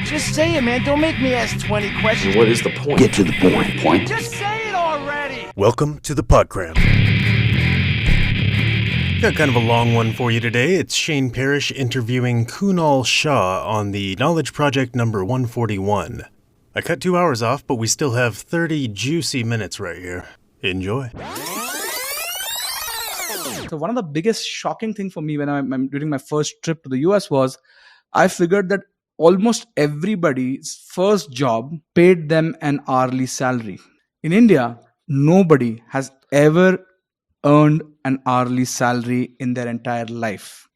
Just say it, man. Don't make me ask 20 questions. What is the point? Get to the point. Point. Just say it already. Welcome to the Podcram. Got kind of a long one for you today. It's Shane Parrish interviewing Kunal Shaw on the KnowledgeProject number 141. I cut 2 hours off, but we still have 30 juicy minutes right here. Enjoy. So one of the biggest shocking thing for me when I'm during my first trip to the US was I figured that almost everybody's first job paid them an hourly salary. In India, nobody has ever earned an hourly salary in their entire life.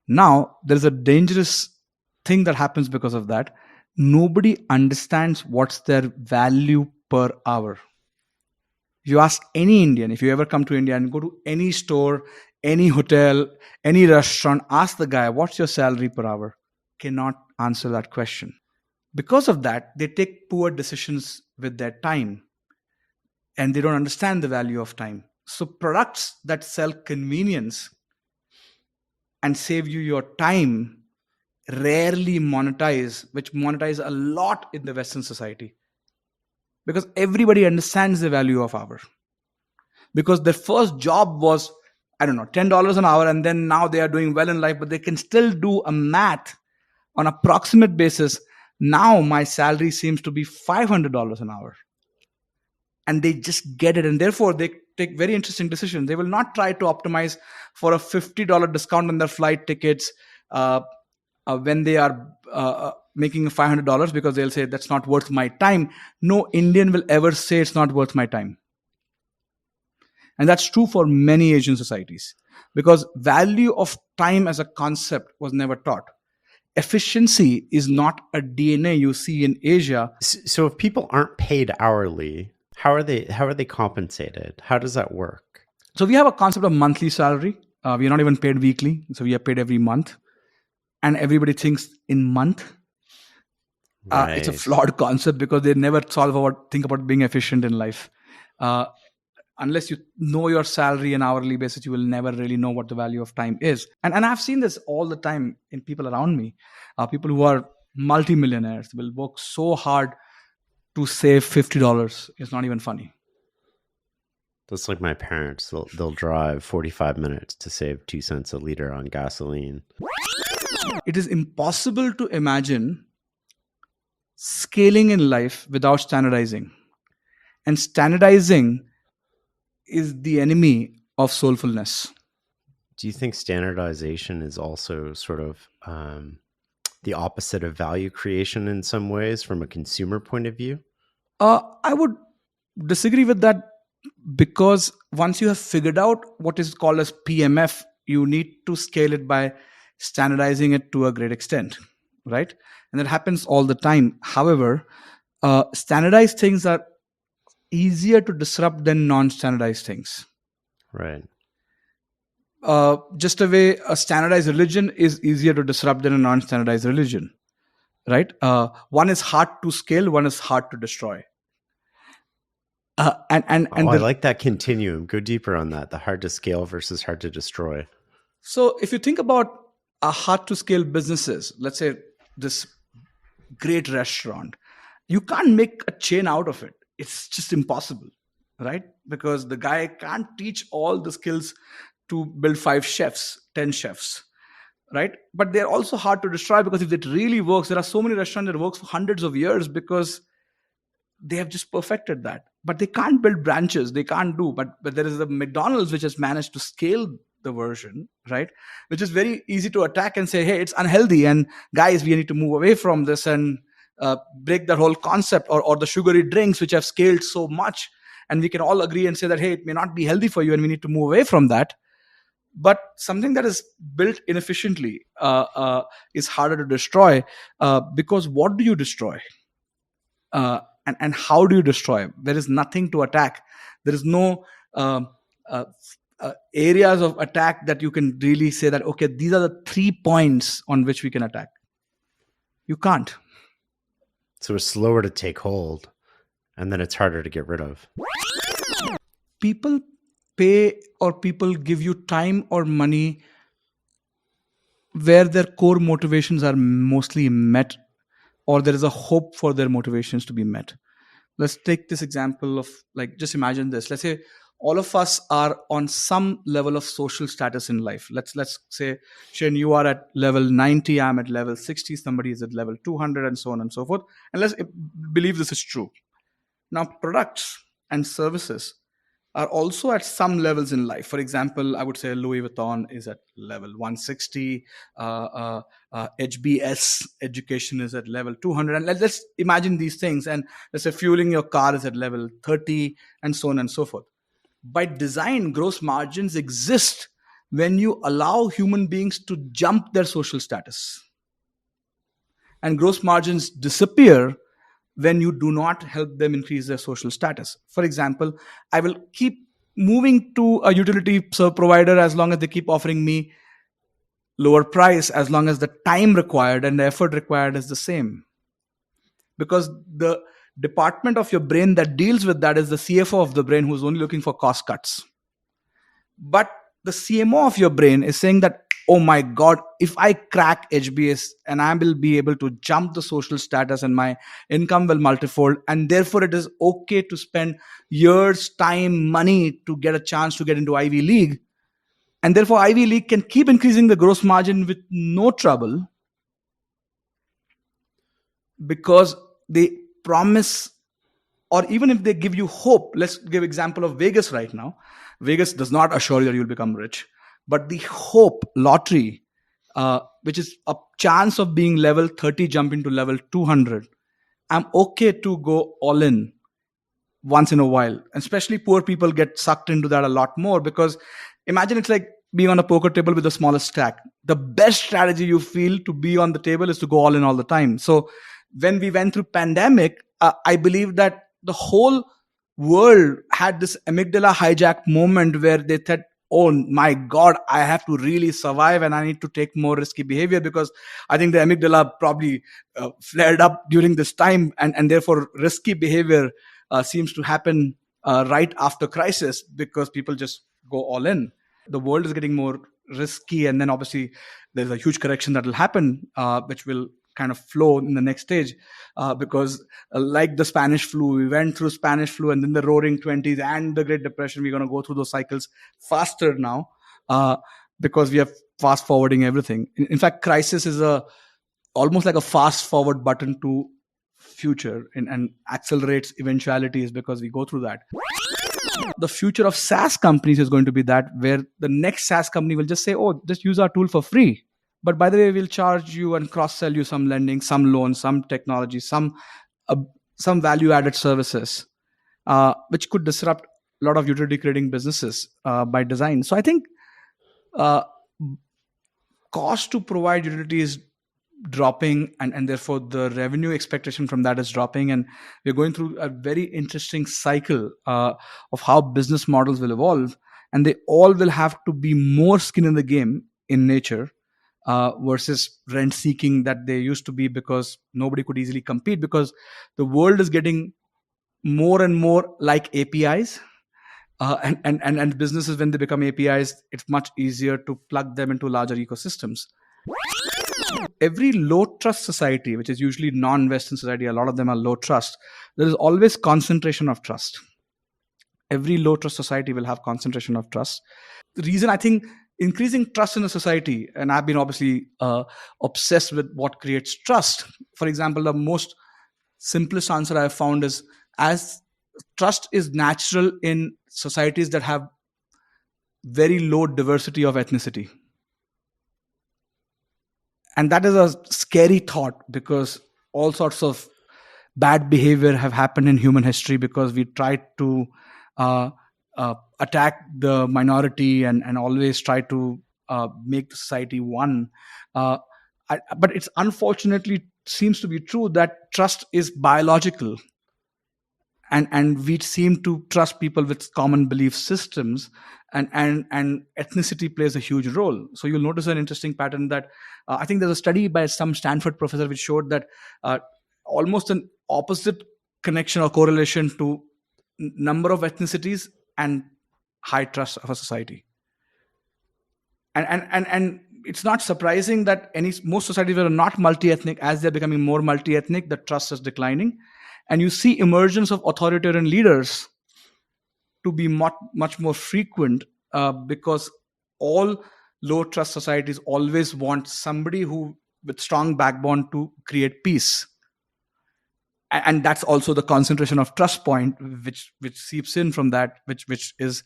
Now, there's a dangerous thing that happens because of that. Nobody understands what's their value per hour. If you ask any Indian, if you ever come to India and go to any store, any hotel, any restaurant, ask the guy, what's your salary per hour? Cannot answer that question. Because of that, they take poor decisions with their time and they don't understand the value of time. So products that sell convenience and save you your time rarely monetize, which monetize a lot in the Western society. Because everybody understands the value of hour. Because their first job was, I don't know, $10 an hour, and then now they are doing well in life, but they can still do a math on an approximate basis. Now my salary seems to be $500 an hour. And they just get it. And therefore, they take very interesting decisions. They will not try to optimize for a $50 discount on their flight tickets when they are making $500 because they'll say, that's not worth my time. No Indian will ever say it's not worth my time. And that's true for many Asian societies because value of time as a concept was never taught. Efficiency is not a DNA you see in Asia. So if people aren't paid hourly, how are they compensated? How does that work? So we have a concept of monthly salary. We are not even paid weekly. So we are paid every month. And everybody thinks in month. Right. It's a flawed concept because they never think about being efficient in life. Unless you know your salary on hourly basis, you will never really know what the value of time is. And I've seen this all the time in people around me. People who are multimillionaires will work so hard to save $50. It's not even funny. That's like my parents. They'll drive 45 minutes to save 2 cents a liter on gasoline. It is impossible to imagine scaling in life without standardizing. And standardizing is the enemy of soulfulness. Do you think standardization is also sort of the opposite of value creation in some ways from a consumer point of view? I would disagree with that because once you have figured out what is called as PMF, you need to scale it by standardizing it to a great extent, right? And that happens all the time. However, standardized things are easier to disrupt than non-standardized things. Right. Just a way a standardized religion is easier to disrupt than a non-standardized religion, right? One is hard to scale, one is hard to destroy. I like that continuum. Go deeper on that. The hard to scale versus hard to destroy. So if you think about hard to scale businesses, let's say this great restaurant, you can't make a chain out of it. It's just impossible, right? Because the guy can't teach all the skills to build 5 chefs, 10 chefs, right? But they're also hard to destroy because if it really works, there are so many restaurants that works for hundreds of years because they have just perfected that. But they can't build branches. They can't do. But there is the McDonald's which has managed to scale the version, right? Which is very easy to attack and say, hey, it's unhealthy. And guys, we need to move away from this and break that whole concept or the sugary drinks which have scaled so much. And we can all agree and say that, hey, it may not be healthy for you and we need to move away from that. But something that is built inefficiently is harder to destroy because what do you destroy? And how do you destroy? There is nothing to attack. There is no areas of attack that you can really say that, okay, these are the 3 points on which we can attack. You can't. So it's slower to take hold and then it's harder to get rid of. People pay or people give you time or money where their core motivations are mostly met or there is a hope for their motivations to be met. Let's take this example of, like, just imagine this. Let's say all of us are on some level of social status in life. Let's say, Shane, you are at level 90, I'm at level 60, somebody is at level 200, and so on and so forth. And let's believe this is true. Now, products and services are also at some levels in life. For example, I would say Louis Vuitton is at level 160, HBS education is at level 200. And let's imagine these things. And let's say fueling your car is at level 30, and so on and so forth. By design, gross margins exist when you allow human beings to jump their social status. And gross margins disappear when you do not help them increase their social status. For example, I will keep moving to a utility provider as long as they keep offering me lower price, as long as the time required and the effort required is the same. Because the department of your brain that deals with that is the CFO of the brain, who's only looking for cost cuts. But the CMO of your brain is saying that, oh my God, if I crack HBS and I will be able to jump the social status and my income will multifold, and therefore it is okay to spend years, time, money to get a chance to get into Ivy League. And therefore Ivy League can keep increasing the gross margin with no trouble, because they promise, or even if they give you hope. Let's give example of Vegas right now. Vegas does not assure you that you'll become rich, but the hope lottery, which is a chance of being level 30 jumping to level 200, I'm okay to go all in once in a while. Especially poor people get sucked into that a lot more, because imagine it's like being on a poker table with the smallest stack. The best strategy you feel to be on the table is to go all in all the time. So when we went through pandemic, I believe that the whole world had this amygdala hijack moment where they said, oh my God, I have to really survive and I need to take more risky behavior, because I think the amygdala probably flared up during this time, and therefore risky behavior seems to happen right after crisis, because people just go all in. The world is getting more risky, and then obviously there's a huge correction that will happen, which will kind of flow in the next stage, because like the Spanish flu, we went through Spanish flu and then the roaring 20s and the Great Depression. We're going to go through those cycles faster now, because we are fast forwarding everything. In fact, crisis is almost like a fast forward button to future, and accelerates eventualities because we go through that. The future of SaaS companies is going to be that, where the next SaaS company will just say, oh, just use our tool for free. But by the way, we'll charge you and cross-sell you some lending, some loans, some technology, some value-added services, which could disrupt a lot of utility creating businesses by design. So I think cost to provide utility is dropping, and therefore the revenue expectation from that is dropping. And we're going through a very interesting cycle of how business models will evolve, and they all will have to be more skin in the game in nature, versus rent seeking that they used to be, because nobody could easily compete, because the world is getting more and more like APIs, and businesses, when they become APIs, it's much easier to plug them into larger ecosystems. Every low trust society, which is usually non-Western society, a lot of them are low trust, there is always concentration of trust. Every low trust society will have concentration of trust. The reason I think increasing trust in a society, and I've been obviously obsessed with what creates trust. For example, the most simplest answer I've found is, as trust is natural in societies that have very low diversity of ethnicity. And that is a scary thought, because all sorts of bad behavior have happened in human history, because we tried to attack the minority and always try to make the society one. But it's unfortunately seems to be true that trust is biological. And we seem to trust people with common belief systems, and ethnicity plays a huge role. So you'll notice an interesting pattern that I think there's a study by some Stanford professor which showed that almost an opposite connection or correlation to number of ethnicities and high trust of a society. And it's not surprising that most societies that are not multi-ethnic, as they're becoming more multi-ethnic, the trust is declining. And you see emergence of authoritarian leaders to be much more frequent, because all low trust societies always want somebody who with strong backbone to create peace. And that's also the concentration of trust point, which seeps in from that, which is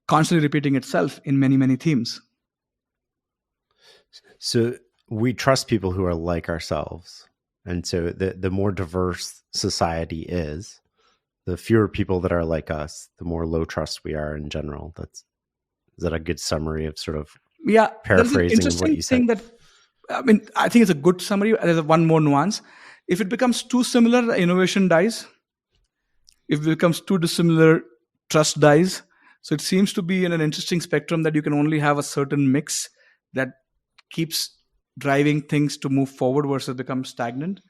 constantly repeating itself in many themes. So we trust people who are like ourselves. And so the more diverse society is, the fewer people that are like us, the more low trust we are in general. Is that a good summary of sort of paraphrasing of what you said? I think it's a good summary. There's one more nuance. If it becomes too similar, innovation dies. If it becomes too dissimilar, trust dies. So it seems to be in an interesting spectrum that you can only have a certain mix that keeps driving things to move forward versus become stagnant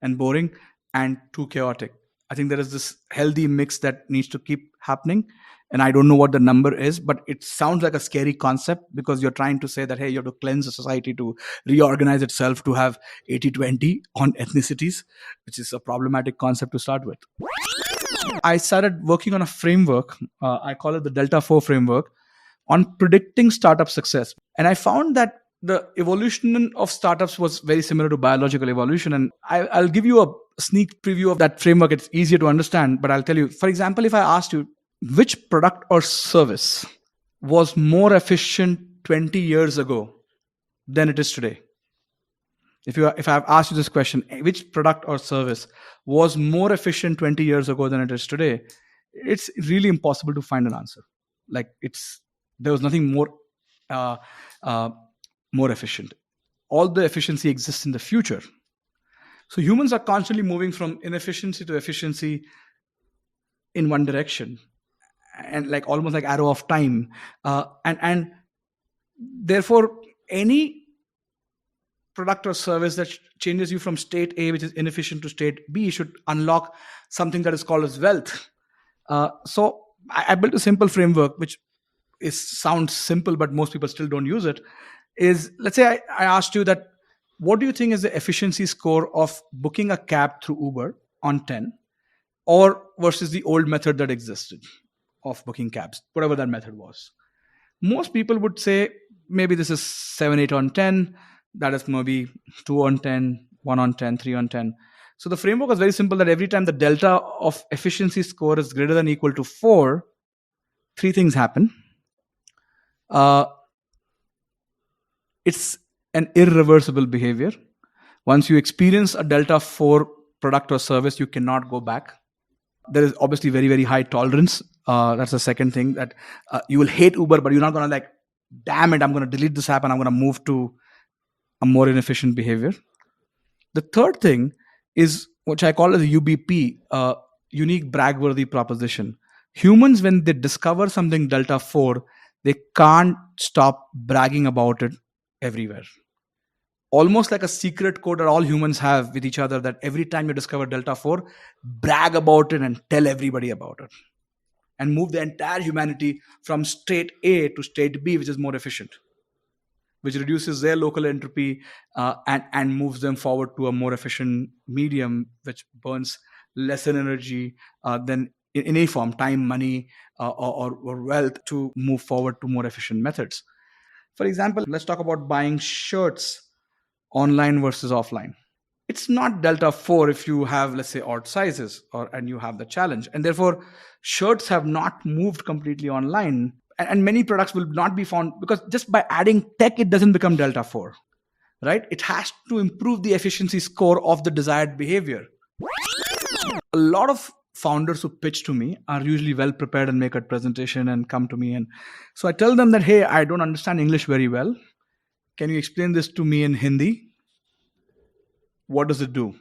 and boring and too chaotic. I think there is this healthy mix that needs to keep happening. And I don't know what the number is, but it sounds like a scary concept, because you're trying to say that, hey, you have to cleanse the society to reorganize itself to have 80-20 on ethnicities, which is a problematic concept to start with. I started working on a framework. I call it the Delta 4 framework, on predicting startup success. And I found that the evolution of startups was very similar to biological evolution. And I'll give you a sneak preview of that framework. It's easier to understand, but I'll tell you, for example, if I asked you, which product or service was more efficient 20 years ago than it is today? If I've asked you this question, which product or service was more efficient 20 years ago than it is today, it's really impossible to find an answer. Like there was nothing more efficient. All the efficiency exists in the future. So humans are constantly moving from inefficiency to efficiency in one direction, and like almost like arrow of time. And therefore, any product or service that changes you from state A, which is inefficient, to state B, should unlock something that is called as wealth. So I built a simple framework, which sounds simple, but most people still don't use it. Is, let's say I asked you that, what do you think is the efficiency score of booking a cab through Uber on 10, or versus the old method that existed of booking cabs, whatever that method was? Most people would say maybe this is 7, 8 on 10. That is maybe 2 on 10, 1 on 10, 3 on 10. So the framework was very simple, that every time the delta of efficiency score is greater than or equal to 4, 3 things happen. It's an irreversible behavior. Once you experience a delta 4 product or service, you cannot go back. There is obviously very high tolerance. That's the second thing, that you will hate Uber, but you're not going to like, damn it, I'm going to delete this app and I'm going to move to a more inefficient behavior. The third thing is, which I call as a UBP, unique brag-worthy proposition. Humans, when they discover something delta 4, they can't stop bragging about it everywhere. Almost like a secret code that all humans have with each other, that every time you discover delta 4, brag about it and tell everybody about it, and move the entire humanity from state A to state B, which is more efficient, which reduces their local entropy and moves them forward to a more efficient medium, which burns lesser energy than in any form, time, money, or wealth, to move forward to more efficient methods. For example, let's talk about buying shirts online versus offline. It's not delta 4 if you have, let's say, odd sizes, and you have the challenge. And therefore, shirts have not moved completely online. And many products will not be found, because just by adding tech, it doesn't become delta 4, right? It has to improve the efficiency score of the desired behavior. A lot of founders who pitch to me are usually well prepared and make a presentation and come to me. And so I tell them that, hey, I don't understand English very well. Can you explain this to me in Hindi? What does it do?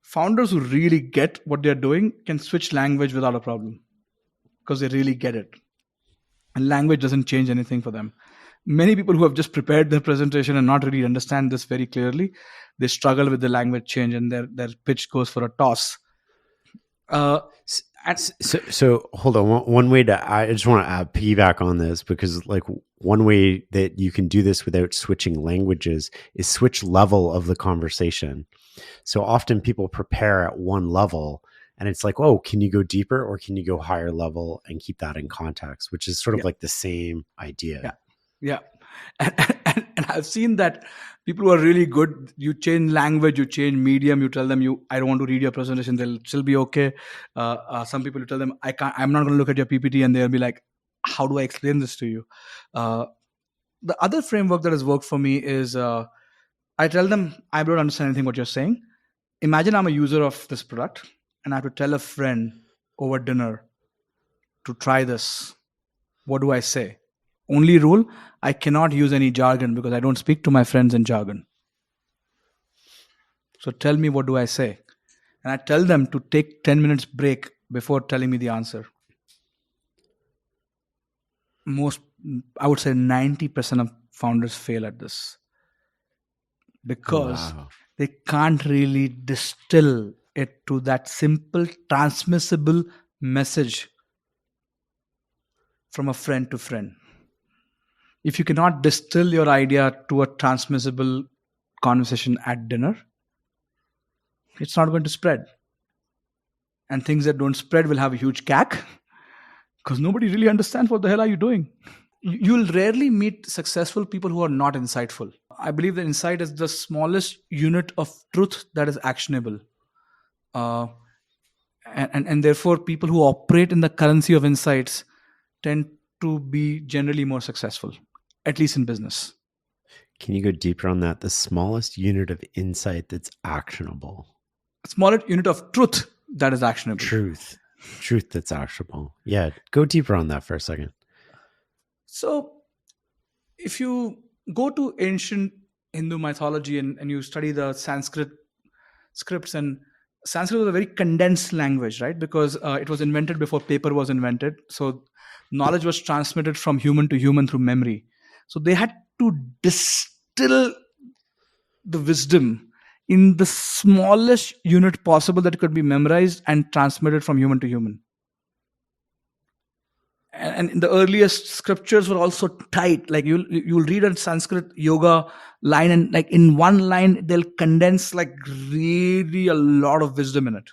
Founders who really get what they're doing can switch language without a problem, because they really get it. And language doesn't change anything for them. Many people who have just prepared their presentation and not really understand this very clearly, they struggle with the language change, and their pitch goes for a toss. So hold on. One way I just want to piggyback on this, because like one way that you can do this without switching languages is switch level of the conversation. So often people prepare at one level and it's like, oh, can you go deeper or can you go higher level and keep that in context, which is sort of like the same idea. Yeah. And I've seen that people who are really good, you change language, you change medium, you tell them I don't want to read your presentation, they'll still be okay. Some people, you tell them, I'm not going to look at your PPT, and they'll be like, how do I explain this to you? The other framework that has worked for me is I tell them, I don't understand anything what you're saying. Imagine I'm a user of this product and I have to tell a friend over dinner to try this. What do I say? Only rule, I cannot use any jargon because I don't speak to my friends in jargon. So tell me, what do I say? And I tell them to take 10 minutes break before telling me the answer. I would say 90% of founders fail at this because they can't really distill it to that simple, transmissible message from a friend to friend. If you cannot distill your idea to a transmissible conversation at dinner, it's not going to spread. And things that don't spread will have a huge CAC because nobody really understands what the hell are you doing. You'll rarely meet successful people who are not insightful. I believe that insight is the smallest unit of truth that is actionable. And therefore, people who operate in the currency of insights tend to be generally more successful, at least in business. Can you go deeper on that? The smallest unit of insight that's actionable. A smaller unit of truth that is actionable. Truth that's actionable. Yeah, go deeper on that for a second. So, if you go to ancient Hindu mythology and you study the Sanskrit scripts, and Sanskrit was a very condensed language, right? Because it was invented before paper was invented. So knowledge was transmitted from human to human through memory. So they had to distill the wisdom in the smallest unit possible that could be memorized and transmitted from human to human. And the earliest scriptures were also tight. Like you'll read a Sanskrit yoga line, and like in one line they'll condense like really a lot of wisdom in it.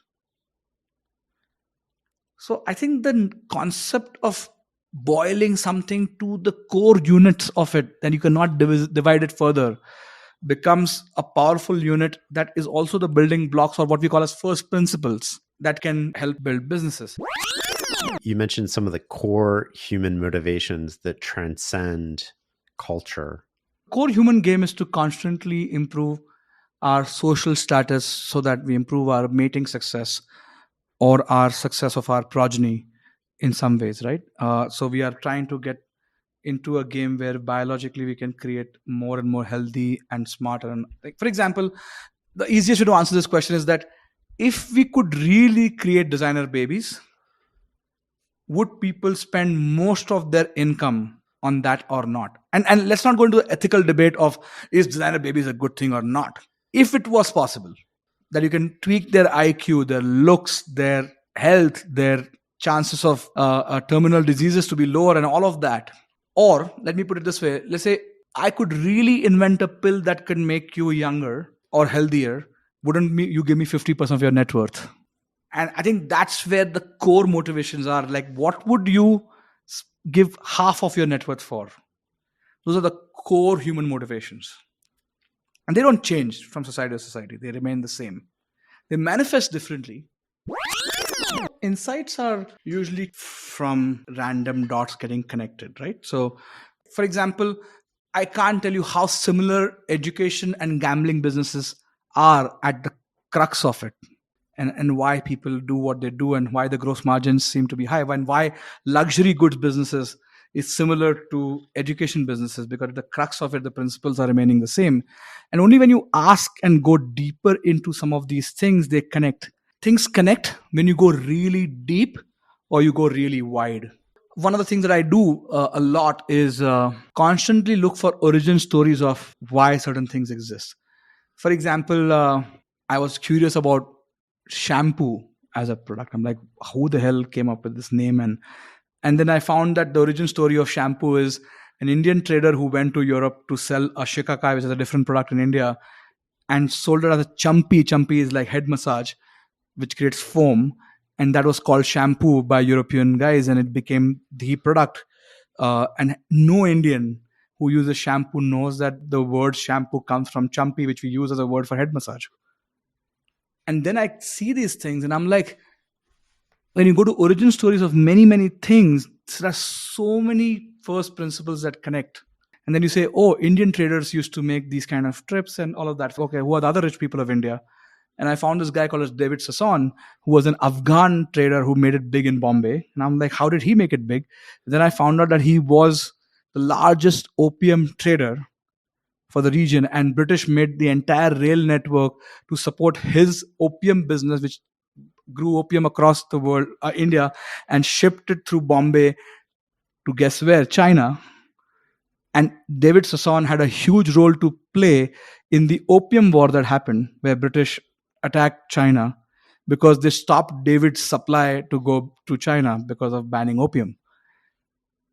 So I think the concept of boiling something to the core units of it, then you cannot divide it further, becomes a powerful unit that is also the building blocks, or what we call as first principles, that can help build businesses. You mentioned some of the core human motivations that transcend culture. Core human game is to constantly improve our social status so that we improve our mating success or our success of our progeny in some ways, right? So we are trying to get into a game where biologically we can create more and more healthy and smarter. And like, for example, the easiest way to answer this question is that if we could really create designer babies, would people spend most of their income on that or not? And let's not go into the ethical debate of is designer babies a good thing or not. If it was possible that you can tweak their IQ, their looks, their health, their chances of terminal diseases to be lower and all of that. Or let me put it this way. Let's say I could really invent a pill that can make you younger or healthier. Wouldn't you give me 50% of your net worth? And I think that's where the core motivations are. Like, what would you give half of your net worth for? Those are the core human motivations. And they don't change from society to society. They remain the same. They manifest differently. Insights are usually from random dots getting connected, right? So, for example, I can't tell you how similar education and gambling businesses are at the crux of it. And why people do what they do, and why the gross margins seem to be high, and why luxury goods businesses is similar to education businesses, because at the crux of it, the principles are remaining the same. And only when you ask and go deeper into some of these things, they connect. Things connect when you go really deep or you go really wide. One of the things that I do a lot is constantly look for origin stories of why certain things exist. For example, I was curious about shampoo as a product. I'm like, who the hell came up with this name? And then I found that the origin story of shampoo is an Indian trader who went to Europe to sell a shikakai, which is a different product in India, and sold it as a champi. Champi is like head massage, which creates foam, and that was called shampoo by European guys, and it became the product. And no Indian who uses shampoo knows that the word shampoo comes from champi, which we use as a word for head massage. And then I see these things, and I'm like, when you go to origin stories of many things, there are so many first principles that connect. And then you say, oh, Indian traders used to make these kind of trips and all of that. Okay, who are the other rich people of India? And I found this guy called David Sasson, who was an Afghan trader who made it big in Bombay. And I'm like, how did he make it big? Then I found out that he was the largest opium trader for the region, and British made the entire rail network to support his opium business, which grew opium across the world, India, and shipped it through Bombay to guess where? China. And David Sasson had a huge role to play in the opium war that happened, where British attacked China because they stopped David's supply to go to China because of banning opium.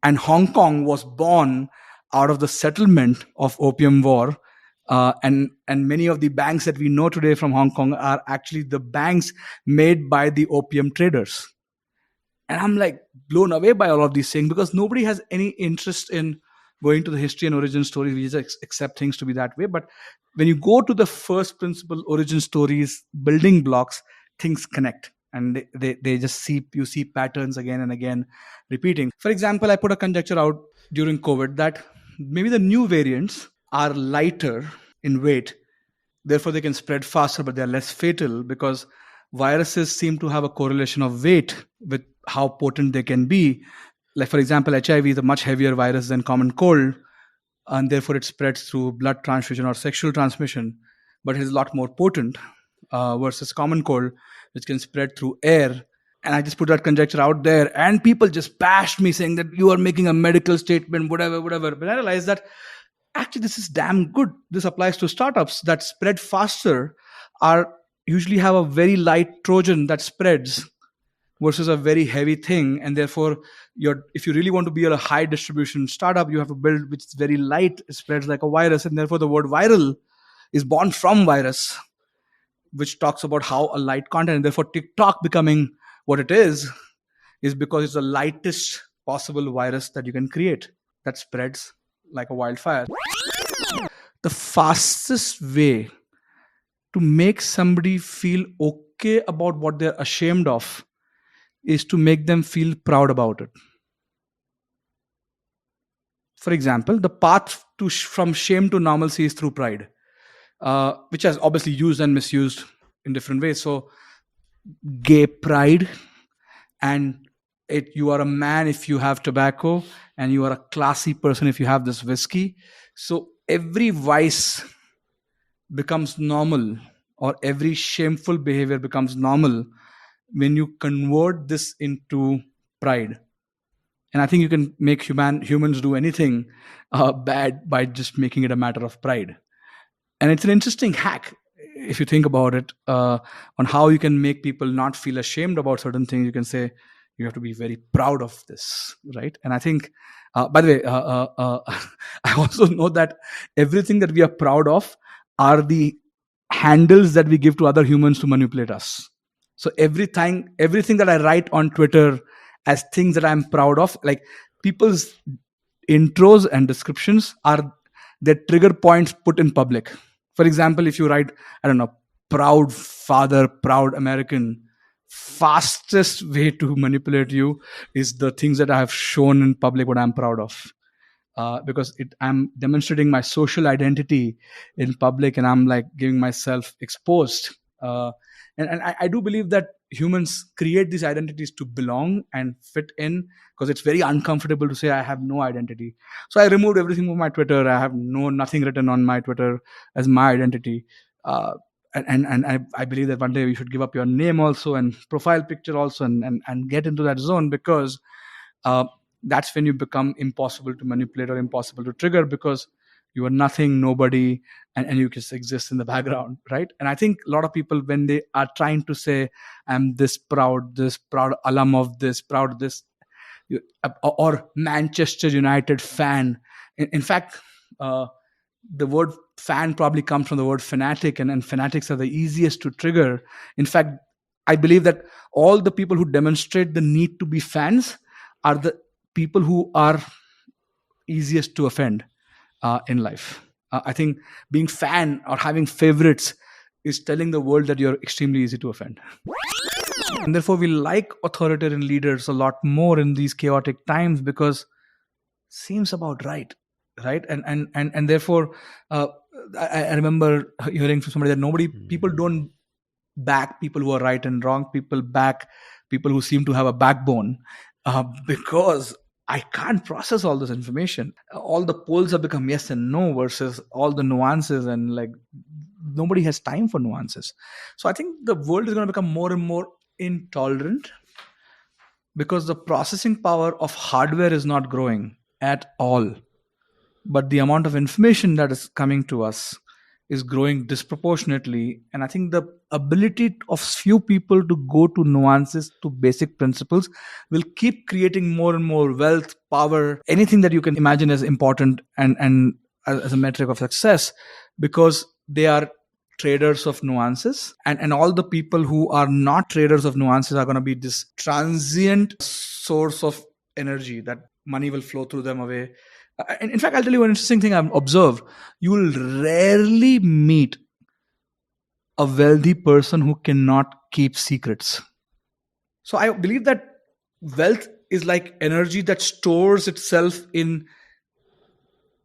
And Hong Kong was born out of the settlement of opium war. And many of the banks that we know today from Hong Kong are actually the banks made by the opium traders. And I'm like blown away by all of these things, because nobody has any interest in going to the history and origin stories. We just accept things to be that way. But when you go to the first principle origin stories, building blocks, things connect, and they just you see patterns again and again repeating. For example, I put a conjecture out during COVID that maybe the new variants are lighter in weight, therefore they can spread faster, but they're less fatal, because viruses seem to have a correlation of weight with how potent they can be. Like, for example, HIV is a much heavier virus than common cold, and therefore it spreads through blood transfusion or sexual transmission, but it is a lot more potent versus common cold, which can spread through air. And I just put that conjecture out there, and people just bashed me saying that you are making a medical statement, whatever. But I realized that actually this is damn good. This applies to startups that spread faster, are usually have a very light Trojan that spreads versus a very heavy thing. And therefore, if you really want to be a high distribution startup, you have to build which is very light, it spreads like a virus. And therefore, the word viral is born from virus, which talks about how a light content, and therefore TikTok becoming what it is because it's the lightest possible virus that you can create that spreads like a wildfire. The fastest way to make somebody feel okay about what they're ashamed of is to make them feel proud about it. For example, the path from shame to normalcy is through pride, which has obviously used and misused in different ways. So, gay pride, and you are a man if you have tobacco, and you are a classy person if you have this whiskey. So every vice becomes normal, or every shameful behavior becomes normal when you convert this into pride. And I think you can make humans do anything bad by just making it a matter of pride. And it's an interesting hack, if you think about it, on how you can make people not feel ashamed about certain things. You can say, you have to be very proud of this, right? And I think, by the way, I also know that everything that we are proud of are the handles that we give to other humans to manipulate us. So everything that I write on Twitter as things that I'm proud of, like people's intros and descriptions are their trigger points put in public. For example, if you write, I don't know, proud father, proud American, fastest way to manipulate you is the things that I have shown in public what I'm proud of. Because I'm demonstrating my social identity in public, and I'm like giving myself exposed. And I do believe that humans create these identities to belong and fit in, because it's very uncomfortable to say I have no identity. So I removed everything from my Twitter. I have nothing written on my Twitter as my identity. And I believe that one day you should give up your name also, and profile picture also, and get into that zone, because that's when you become impossible to manipulate or impossible to trigger, because You are nothing, nobody, and you just exist in the background, right? And I think a lot of people, when they are trying to say, I'm this proud alum of this, proud of this, or Manchester United fan. In fact, the word fan probably comes from the word fanatic, and fanatics are the easiest to trigger. In fact, I believe that all the people who demonstrate the need to be fans are the people who are easiest to offend in life. I think being fan or having favorites is telling the world that you're extremely easy to offend. And therefore, we like authoritarian leaders a lot more in these chaotic times because seems about right, right? And therefore, I remember hearing from somebody that people don't back people who are right and wrong. People back people who seem to have a backbone, because I can't process all this information. All the polls have become yes and no versus all the nuances, and like nobody has time for nuances. So I think the world is going to become more and more intolerant because the processing power of hardware is not growing at all, but the amount of information that is coming to us is growing disproportionately. And I think the ability of few people to go to nuances, to basic principles, will keep creating more and more wealth, power, anything that you can imagine as important and as a metric of success, because they are traders of nuances, and all the people who are not traders of nuances are going to be this transient source of energy that money will flow through them away. In fact, I'll tell you one interesting thing I've observed. You will rarely meet a wealthy person who cannot keep secrets. So I believe that wealth is like energy that stores itself in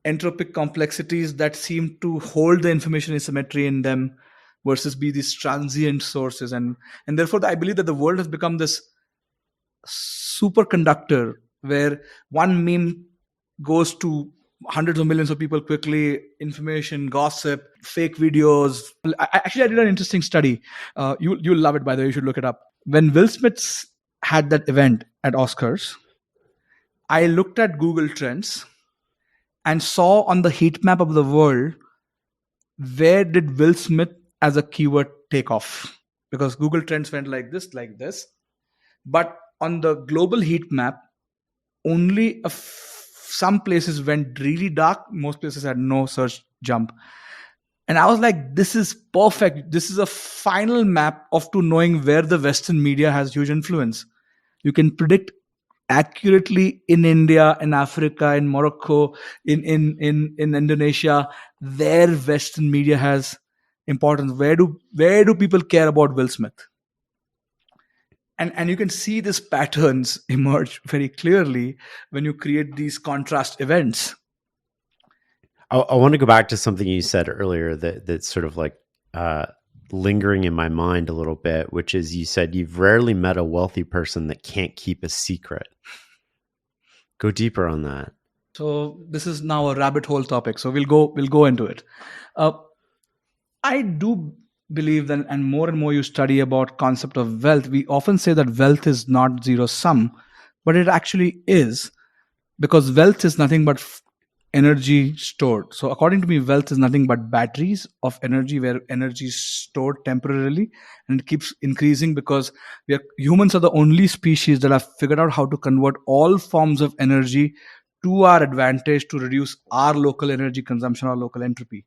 entropic complexities that seem to hold the information asymmetry in them versus be these transient sources. And therefore, I believe that the world has become this superconductor where one meme goes to hundreds of millions of people quickly, information, gossip, fake videos. Actually, I did an interesting study. You'll love it, by the way. You should look it up. When Will Smith had that event at Oscars, I looked at Google Trends and saw on the heat map of the world, where did Will Smith as a keyword take off? Because Google Trends went like this. But on the global heat map, only some places went really dark. Most places had no search jump. And I was like, this is perfect. This is a final map of to knowing where the Western media has huge influence. You can predict accurately in India, in Africa, in Morocco, in Indonesia, where Western media has importance. Where do people care about Will Smith? And you can see these patterns emerge very clearly when you create these contrast events. I want to go back to something you said earlier that's sort of like lingering in my mind a little bit, which is you said you've rarely met a wealthy person that can't keep a secret. Go deeper on that. So this is now a rabbit hole topic. So we'll go into it. I do believe that, and more you study about concept of wealth, we often say that wealth is not zero sum, but it actually is, because wealth is nothing but energy stored. So according to me, wealth is nothing but batteries of energy, where energy is stored temporarily and it keeps increasing, because humans are the only species that have figured out how to convert all forms of energy to our advantage to reduce our local energy consumption or local entropy.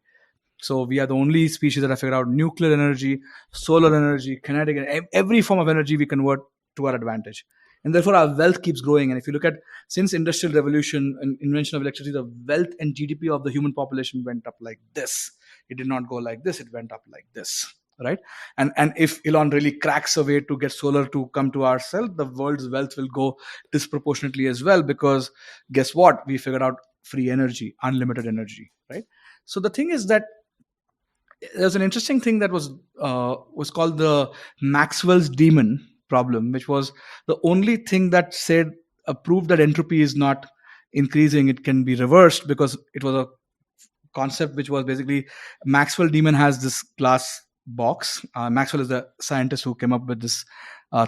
So we are the only species that have figured out nuclear energy, solar energy, kinetic, every form of energy we convert to our advantage. And therefore our wealth keeps growing. And if you look at, since industrial revolution and invention of electricity, the wealth and GDP of the human population went up like this. It did not go like this, it went up like this, right? And if Elon really cracks a way to get solar to come to our cell, the world's wealth will go disproportionately as well, because guess what? We figured out free energy, unlimited energy, right? So the thing is that there's an interesting thing that was called the Maxwell's demon problem, which was the only thing that said proved that entropy is not increasing, it can be reversed, because it was a concept which was basically, Maxwell demon has this glass box. Maxwell is the scientist who came up with this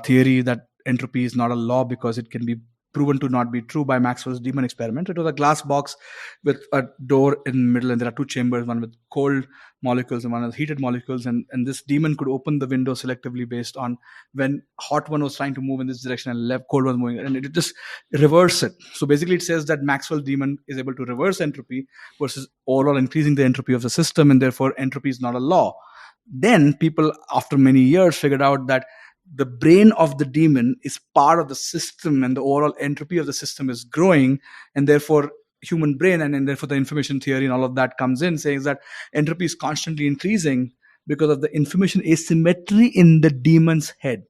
theory that entropy is not a law because it can be proven to not be true by Maxwell's demon experiment. It was a glass box with a door in the middle, and there are two chambers, one with cold molecules and one with heated molecules, and this demon could open the window selectively based on when hot one was trying to move in this direction and left cold was moving, and it just reverse it. So basically it says that Maxwell demon is able to reverse entropy versus overall increasing the entropy of the system, and therefore entropy is not a law. Then people, after many years, figured out that the brain of the demon is part of the system, and the overall entropy of the system is growing, and therefore human brain and therefore the information theory and all of that comes in, saying that entropy is constantly increasing because of the information asymmetry in the demon's head.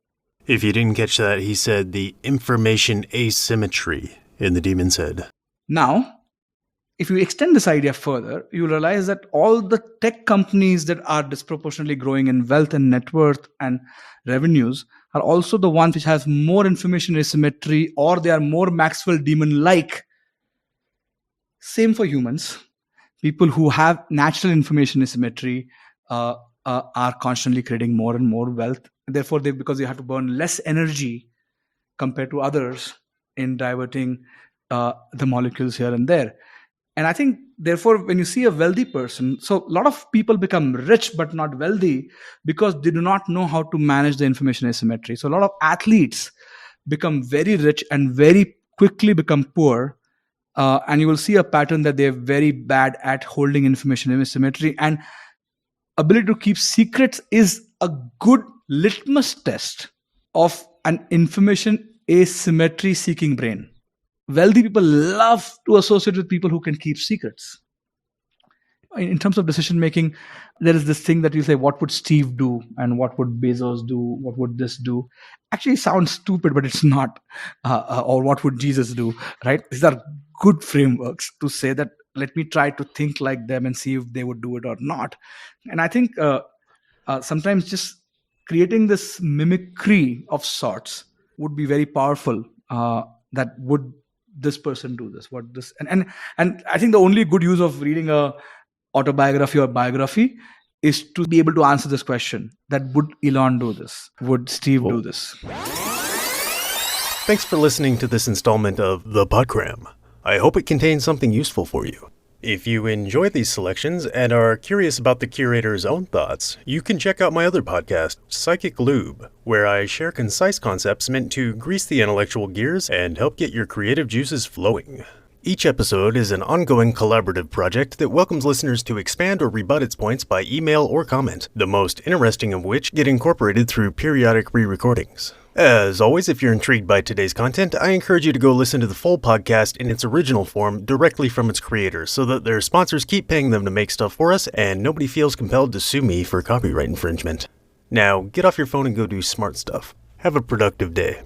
If you didn't catch that, he said the information asymmetry in the demon's head. Now, if you extend this idea further, you realize that all the tech companies that are disproportionately growing in wealth and net worth and revenues are also the ones which have more information asymmetry, or they are more Maxwell demon-like. Same for humans. People who have natural information asymmetry are constantly creating more and more wealth. Therefore, because they have to burn less energy compared to others in diverting the molecules here and there. And I think, therefore, when you see a wealthy person, so a lot of people become rich but not wealthy because they do not know how to manage the information asymmetry. So a lot of athletes become very rich and very quickly become poor. And you will see a pattern that they're very bad at holding information asymmetry. And ability to keep secrets is a good litmus test of an information asymmetry seeking brain. Wealthy people love to associate with people who can keep secrets. In terms of decision making, there is this thing that you say, what would Steve do? And what would Bezos do? What would this do? Actually sounds stupid, but it's not. Or what would Jesus do? Right? These are good frameworks to say that, let me try to think like them and see if they would do it or not. And I think sometimes just creating this mimicry of sorts would be very powerful. That would this person do this? What this? And I think the only good use of reading a autobiography or biography is to be able to answer this question: that would Elon do this? Would Steve do this? Thanks for listening to this installment of The Podgram. I hope it contains something useful for you. If you enjoy these selections and are curious about the curator's own thoughts, you can check out my other podcast, Psychic Lube, where I share concise concepts meant to grease the intellectual gears and help get your creative juices flowing. Each episode is an ongoing collaborative project that welcomes listeners to expand or rebut its points by email or comment, the most interesting of which get incorporated through periodic re-recordings. As always, if you're intrigued by today's content, I encourage you to go listen to the full podcast in its original form directly from its creators so that their sponsors keep paying them to make stuff for us and nobody feels compelled to sue me for copyright infringement. Now, get off your phone and go do smart stuff. Have a productive day.